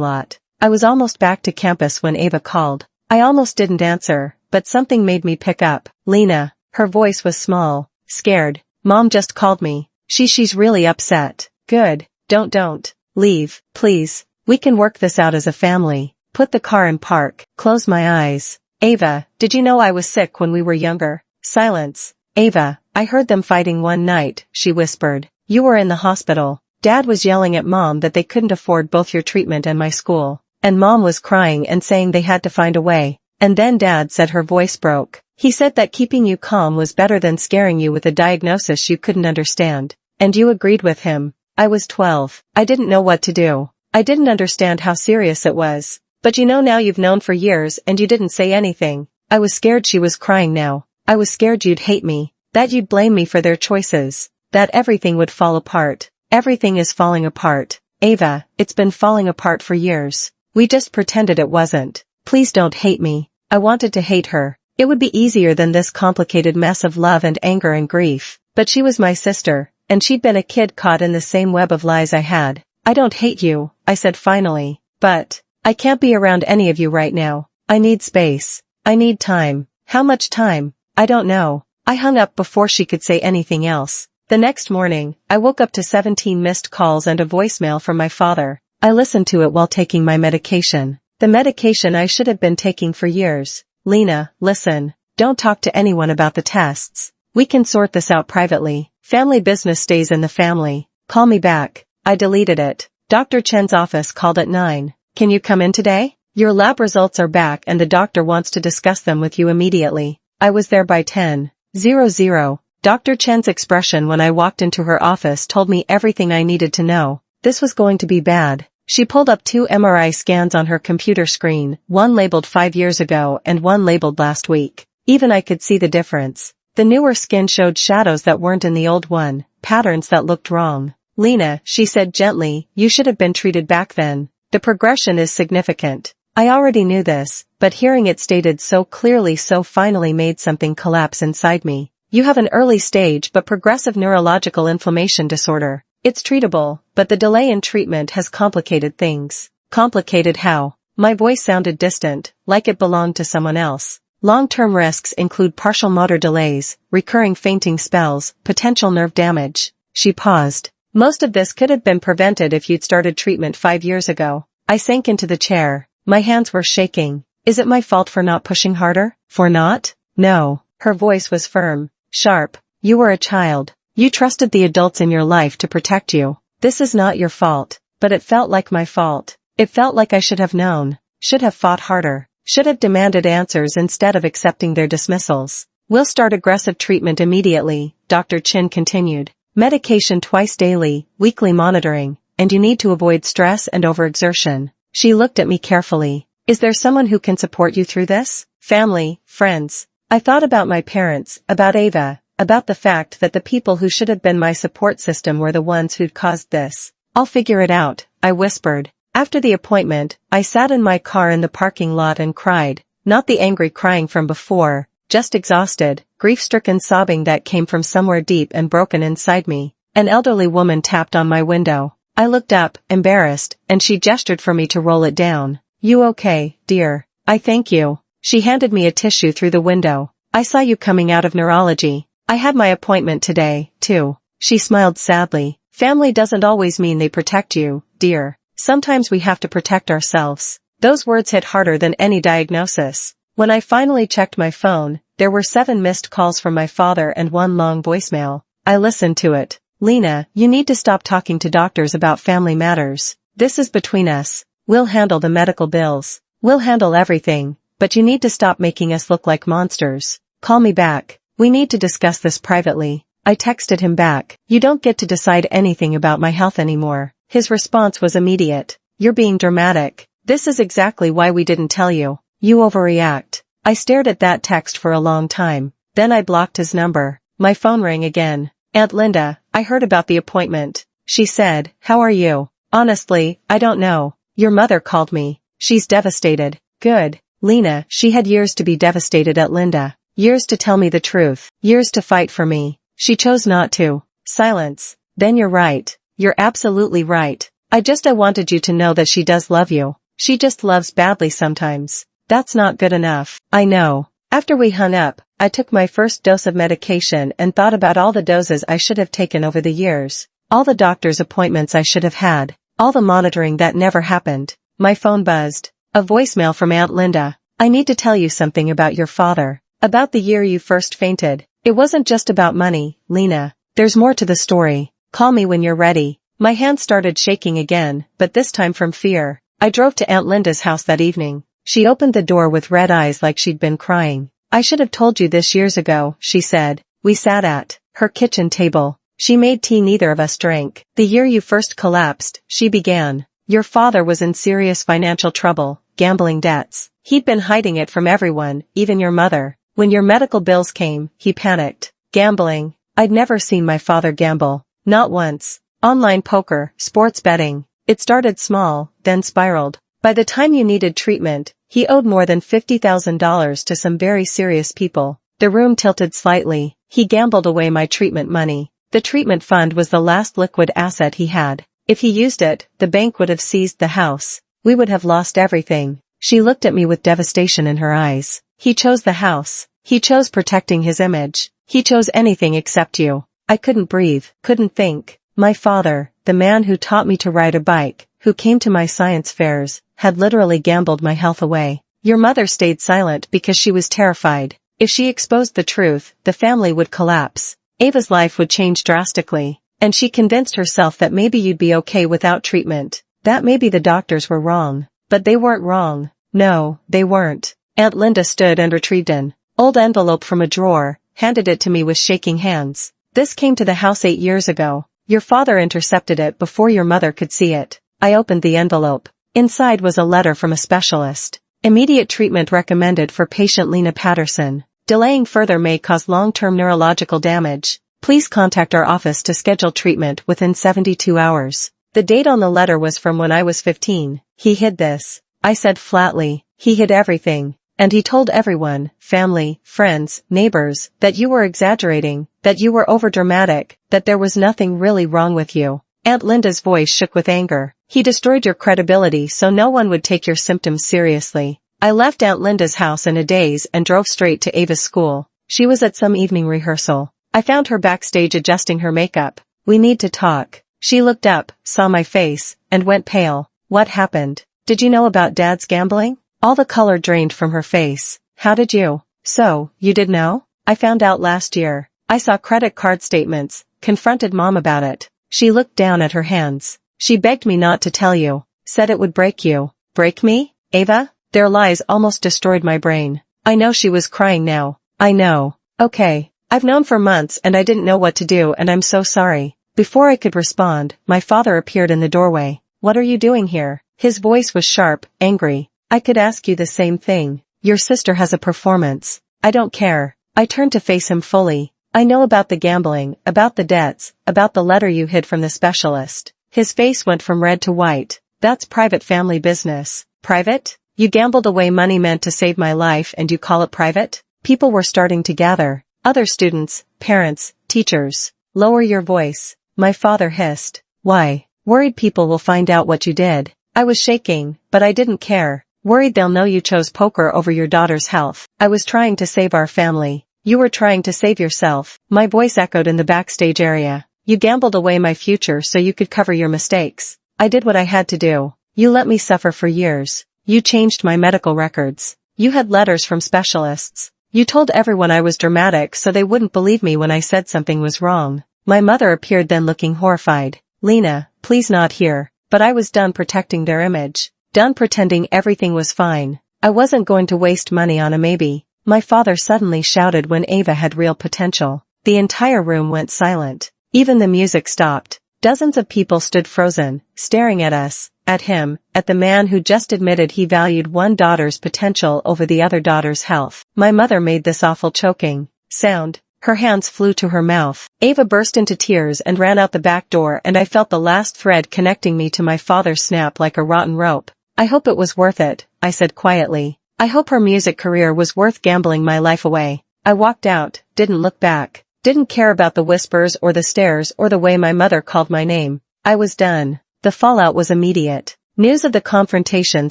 lot. I was almost back to campus when Ava called. I almost didn't answer, but something made me pick up. Lena. Her voice was small, scared. Mom just called me. She's really upset. Good. Don't. Leave, please. We can work this out as a family. Put the car in park. Close my eyes. Ava, did you know I was sick when we were younger? Silence. Ava, I heard them fighting one night, she whispered. You were in the hospital. Dad was yelling at Mom that they couldn't afford both your treatment and my school. And Mom was crying and saying they had to find a way. And then Dad said, her voice broke. He said that keeping you calm was better than scaring you with a diagnosis you couldn't understand. And you agreed with him. I was 12. I didn't know what to do. I didn't understand how serious it was. But you know, now you've known for years and you didn't say anything. I was scared she was crying now. I was scared you'd hate me. That you'd blame me for their choices. That everything would fall apart. Everything is falling apart. Ava, it's been falling apart for years. We just pretended it wasn't. Please don't hate me. I wanted to hate her. It would be easier than this complicated mess of love and anger and grief. But she was my sister, and she'd been a kid caught in the same web of lies I had. I don't hate you, I said finally. But I can't be around any of you right now. I need space. I need time. How much time? I don't know. I hung up before she could say anything else. The next morning, I woke up to 17 missed calls and a voicemail from my father. I listened to it while taking my medication. The medication I should have been taking for years. Lena, listen. Don't talk to anyone about the tests. We can sort this out privately. Family business stays in the family. Call me back. I deleted it. Dr. Chen's office called at 9. Can you come in today? Your lab results are back and the doctor wants to discuss them with you immediately. I was there by 10:00. Dr. Chen's expression when I walked into her office told me everything I needed to know. This was going to be bad. She pulled up 2 MRI scans on her computer screen, one labeled 5 years ago and one labeled last week. Even I could see the difference. The newer skin showed shadows that weren't in the old one, patterns that looked wrong. Lena, she said gently, you should have been treated back then. The progression is significant. I already knew this, but hearing it stated so clearly finally made something collapse inside me. You have an early stage but progressive neurological inflammation disorder. It's treatable, but the delay in treatment has complicated things. Complicated how? My voice sounded distant, like it belonged to someone else. Long-term risks include partial motor delays, recurring fainting spells, potential nerve damage. She paused. Most of this could have been prevented if you'd started treatment 5 years ago. I sank into the chair. My hands were shaking. Is it my fault for not pushing harder? For not? No. Her voice was firm, sharp. You were a child. You trusted the adults in your life to protect you. This is not your fault, but it felt like my fault. It felt like I should have known, should have fought harder, should have demanded answers instead of accepting their dismissals. We'll start aggressive treatment immediately, Dr. Chin continued. Medication twice daily, weekly monitoring, and you need to avoid stress and overexertion. She looked at me carefully. Is there someone who can support you through this? Family, friends. I thought about my parents, about Ava, about the fact that the people who should have been my support system were the ones who'd caused this. I'll figure it out, I whispered. After the appointment, I sat in my car in the parking lot and cried, not the angry crying from before, just exhausted, grief-stricken sobbing that came from somewhere deep and broken inside me. An elderly woman tapped on my window. I looked up, embarrassed, and she gestured for me to roll it down. You okay, dear? I thank you. She handed me a tissue through the window. I saw you coming out of neurology. I had my appointment today, too. She smiled sadly. Family doesn't always mean they protect you, dear. Sometimes we have to protect ourselves. Those words hit harder than any diagnosis. When I finally checked my phone, there were 7 missed calls from my father and 1 long voicemail. I listened to it. Lena, you need to stop talking to doctors about family matters. This is between us. We'll handle the medical bills. We'll handle everything, but you need to stop making us look like monsters. Call me back. We need to discuss this privately. I texted him back. You don't get to decide anything about my health anymore. His response was immediate. You're being dramatic. This is exactly why we didn't tell you. You overreact. I stared at that text for a long time. Then I blocked his number. My phone rang again. Aunt Linda, I heard about the appointment. She said, how are you? Honestly, I don't know. Your mother called me. She's devastated. Good. Lena, she had years to be devastated at Linda. Years to tell me the truth. Years to fight for me. She chose not to. Silence. Then you're right. You're absolutely right. I wanted you to know that she does love you. She just loves badly sometimes. That's not good enough. I know. After we hung up, I took my first dose of medication and thought about all the doses I should have taken over the years. All the doctor's appointments I should have had. All the monitoring that never happened. My phone buzzed. A voicemail from Aunt Linda. I need to tell you something about your father. About the year you first fainted. It wasn't just about money, Lena. There's more to the story. Call me when you're ready. My hand started shaking again, but this time from fear. I drove to Aunt Linda's house that evening. She opened the door with red eyes like she'd been crying. I should have told you this years ago, she said. We sat at her kitchen table. She made tea neither of us drank. The year you first collapsed, she began. Your father was in serious financial trouble, gambling debts. He'd been hiding it from everyone, even your mother. When your medical bills came, he panicked. Gambling. I'd never seen my father gamble. Not once. Online poker, sports betting. It started small, then spiraled. By the time you needed treatment, he owed more than $50,000 to some very serious people. The room tilted slightly. He gambled away my treatment money. The treatment fund was the last liquid asset he had. If he used it, the bank would have seized the house. We would have lost everything. She looked at me with devastation in her eyes. He chose the house. He chose protecting his image. He chose anything except you. I couldn't breathe, couldn't think. My father, the man who taught me to ride a bike, who came to my science fairs, had literally gambled my health away. Your mother stayed silent because she was terrified. If she exposed the truth, the family would collapse. Ava's life would change drastically. And she convinced herself that maybe you'd be okay without treatment. That maybe the doctors were wrong. But they weren't wrong. No, they weren't. Aunt Linda stood and retrieved an old envelope from a drawer, handed it to me with shaking hands. This came to the house 8 years ago. Your father intercepted it before your mother could see it. I opened the envelope. Inside was a letter from a specialist. Immediate treatment recommended for patient Lena Patterson. Delaying further may cause long-term neurological damage. Please contact our office to schedule treatment within 72 hours. The date on the letter was from when I was 15. He hid this. I said flatly. He hid everything. And he told everyone, family, friends, neighbors, that you were exaggerating, that you were overdramatic, that there was nothing really wrong with you. Aunt Linda's voice shook with anger. He destroyed your credibility so no one would take your symptoms seriously. I left Aunt Linda's house in a daze and drove straight to Ava's school. She was at some evening rehearsal. I found her backstage adjusting her makeup. We need to talk. She looked up, saw my face, and went pale. What happened? Did you know about Dad's gambling? All the color drained from her face. How did you? So, you did know? I found out last year. I saw credit card statements, confronted Mom about it. She looked down at her hands. She begged me not to tell you. Said it would break you. Break me? Ava? Their lies almost destroyed my brain. I know she was crying now. I know. Okay. I've known for months and I didn't know what to do and I'm so sorry. Before I could respond, my father appeared in the doorway. What are you doing here? His voice was sharp, angry. I could ask you the same thing. Your sister has a performance. I don't care. I turned to face him fully. I know about the gambling, about the debts, about the letter you hid from the specialist. His face went from red to white. That's private family business. Private? You gambled away money meant to save my life and you call it private? People were starting to gather. Other students, parents, teachers. Lower your voice. My father hissed. Why? Worried people will find out what you did. I was shaking, but I didn't care. Worried they'll know you chose poker over your daughter's health. I was trying to save our family. You were trying to save yourself. My voice echoed in the backstage area. You gambled away my future so you could cover your mistakes. I did what I had to do. You let me suffer for years. You changed my medical records. You had letters from specialists. You told everyone I was dramatic so they wouldn't believe me when I said something was wrong. My mother appeared then looking horrified. Lena, please not here. But I was done protecting their image. Done pretending everything was fine. I wasn't going to waste money on a maybe. My father suddenly shouted when Ava had real potential. The entire room went silent. Even the music stopped. Dozens of people stood frozen, staring at us, at him, at the man who just admitted he valued one daughter's potential over the other daughter's health. My mother made this awful choking sound. Her hands flew to her mouth. Ava burst into tears and ran out the back door and I felt the last thread connecting me to my father snap like a rotten rope. I hope it was worth it, I said quietly. I hope her music career was worth gambling my life away. I walked out, didn't look back. Didn't care about the whispers or the stares or the way my mother called my name. I was done. The fallout was immediate. News of the confrontation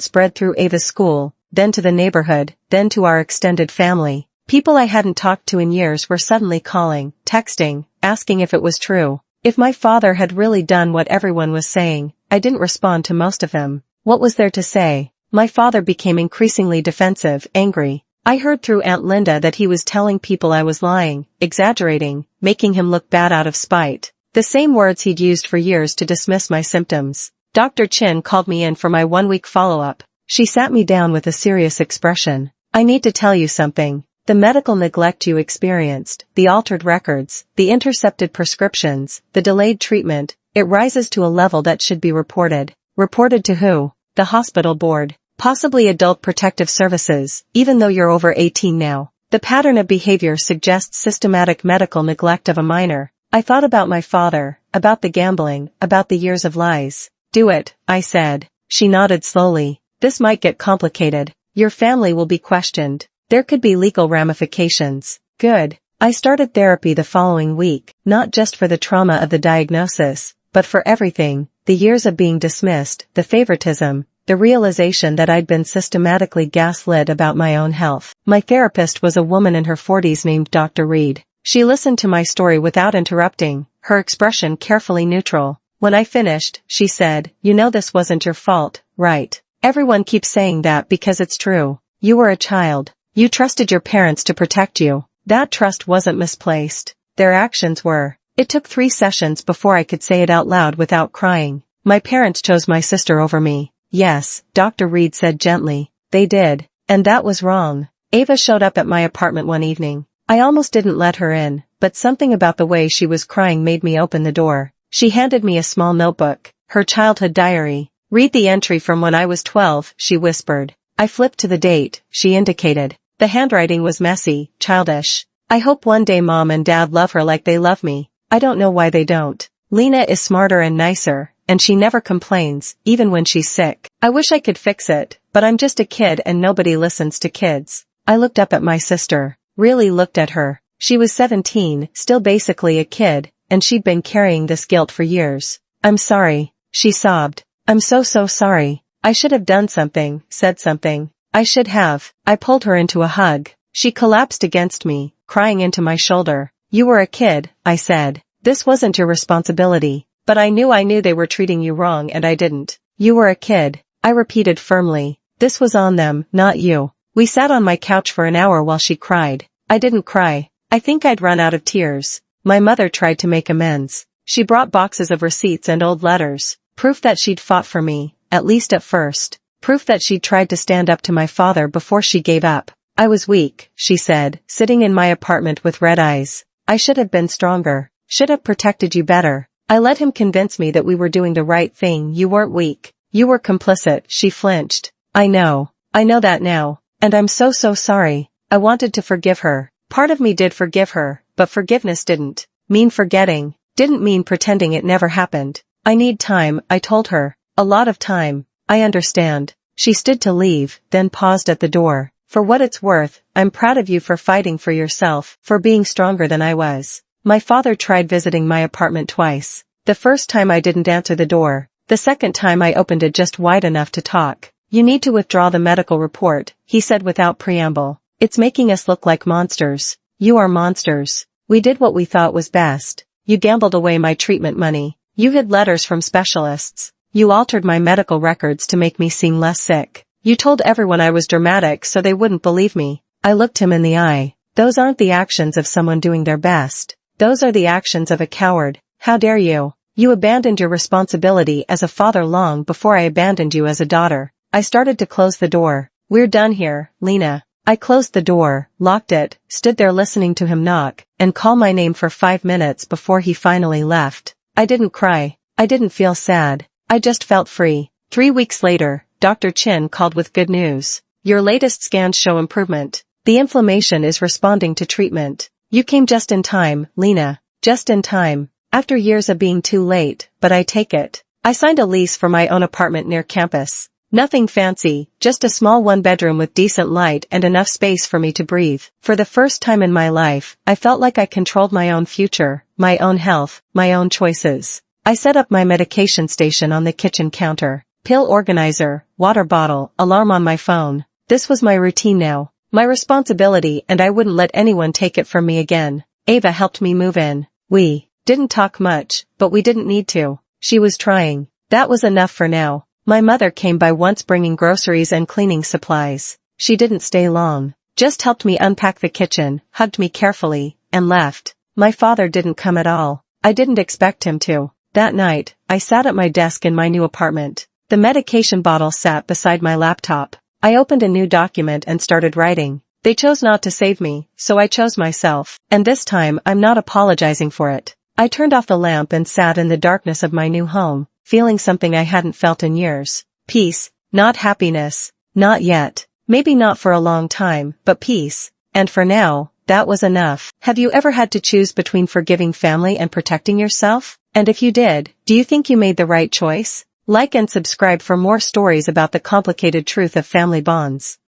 spread through Ava's school, then to the neighborhood, then to our extended family. People I hadn't talked to in years were suddenly calling, texting, asking if it was true. If my father had really done what everyone was saying. I didn't respond to most of them. What was there to say? My father became increasingly defensive, angry. I heard through Aunt Linda that he was telling people I was lying, exaggerating, making him look bad out of spite. The same words he'd used for years to dismiss my symptoms. Dr. Chin called me in for my 1-week follow-up. She sat me down with a serious expression. I need to tell you something. The medical neglect you experienced, the altered records, the intercepted prescriptions, the delayed treatment, it rises to a level that should be reported. Reported to who? The hospital board. Possibly Adult Protective Services, even though you're over 18 now. The pattern of behavior suggests systematic medical neglect of a minor. I thought about my father, about the gambling, about the years of lies. Do it, I said. She nodded slowly. This might get complicated. Your family will be questioned. There could be legal ramifications. Good. I started therapy the following week, not just for the trauma of the diagnosis, but for everything, the years of being dismissed, the favoritism, the realization that I'd been systematically gaslit about my own health. My therapist was a woman in her 40s named Dr. Reed. She listened to my story without interrupting, her expression carefully neutral. When I finished, she said, "You know this wasn't your fault, right? Everyone keeps saying that because it's true. You were a child. You trusted your parents to protect you. That trust wasn't misplaced. Their actions were." It took 3 sessions before I could say it out loud without crying. My parents chose my sister over me. Yes, Dr. Reed said gently. They did. And that was wrong. Ava showed up at my apartment one evening. I almost didn't let her in, but something about the way she was crying made me open the door. She handed me a small notebook, her childhood diary. "Read the entry from when I was 12, she whispered. I flipped to the date, she indicated. The handwriting was messy, childish. "I hope one day Mom and Dad love her like they love me. I don't know why they don't. Lena is smarter and nicer, and she never complains, even when she's sick. I wish I could fix it, but I'm just a kid and nobody listens to kids." I looked up at my sister, really looked at her. She was 17, still basically a kid, and she'd been carrying this guilt for years. "I'm sorry," she sobbed. "I'm so sorry. I should have done something, said something. I should have." I pulled her into a hug. She collapsed against me, crying into my shoulder. "You were a kid," I said. "This wasn't your responsibility. But I knew they were treating you wrong and I didn't." "You were a kid," I repeated firmly. "This was on them, not you." We sat on my couch for an hour while she cried. I didn't cry. I think I'd run out of tears. My mother tried to make amends. She brought boxes of receipts and old letters. Proof that she'd fought for me, at least at first. Proof that she'd tried to stand up to my father before she gave up. "I was weak," she said, sitting in my apartment with red eyes. "I should have been stronger. Should have protected you better. I let him convince me that we were doing the right thing. You weren't weak. You were complicit." She flinched. I know that now. And I'm so sorry. I wanted to forgive her. Part of me did forgive her, but forgiveness didn't mean forgetting, didn't mean pretending it never happened. "I need time," I told her. "A lot of time." "I understand." She stood to leave, then paused at the door. "For what it's worth, I'm proud of you for fighting for yourself, for being stronger than I was." My father tried visiting my apartment twice. The first time I didn't answer the door. The second time I opened it just wide enough to talk. "You need to withdraw the medical report," he said without preamble. "It's making us look like monsters." "You are monsters. We did what we thought was best. You gambled away my treatment money. You hid letters from specialists. You altered my medical records to make me seem less sick. You told everyone I was dramatic so they wouldn't believe me." I looked him in the eye. "Those aren't the actions of someone doing their best. Those are the actions of a coward. How dare you? You abandoned your responsibility as a father long before I abandoned you as a daughter." I started to close the door. "We're done here, Lena." I closed the door, locked it, stood there listening to him knock and call my name for 5 minutes before he finally left. I didn't cry. I didn't feel sad. I just felt free. 3 weeks later, Dr. Chin called with good news. "Your latest scans show improvement. The inflammation is responding to treatment. You came just in time, Lena. Just in time. After years of being too late, but I take it." I signed a lease for my own apartment near campus. Nothing fancy, just a small one-bedroom with decent light and enough space for me to breathe. For the first time in my life, I felt like I controlled my own future, my own health, my own choices. I set up my medication station on the kitchen counter. Pill organizer, water bottle, alarm on my phone. This was my routine now. My responsibility, and I wouldn't let anyone take it from me again. Ava helped me move in. We didn't talk much, but we didn't need to. She was trying. That was enough for now. My mother came by once bringing groceries and cleaning supplies. She didn't stay long. Just helped me unpack the kitchen, hugged me carefully, and left. My father didn't come at all. I didn't expect him to. That night, I sat at my desk in my new apartment. The medication bottle sat beside my laptop. I opened a new document and started writing. They chose not to save me, so I chose myself. And this time I'm not apologizing for it. I turned off the lamp and sat in the darkness of my new home, feeling something I hadn't felt in years. Peace, not happiness, not yet. Maybe not for a long time, but peace. And for now, that was enough. Have you ever had to choose between forgiving family and protecting yourself? And if you did, do you think you made the right choice? Like and subscribe for more stories about the complicated truth of family bonds.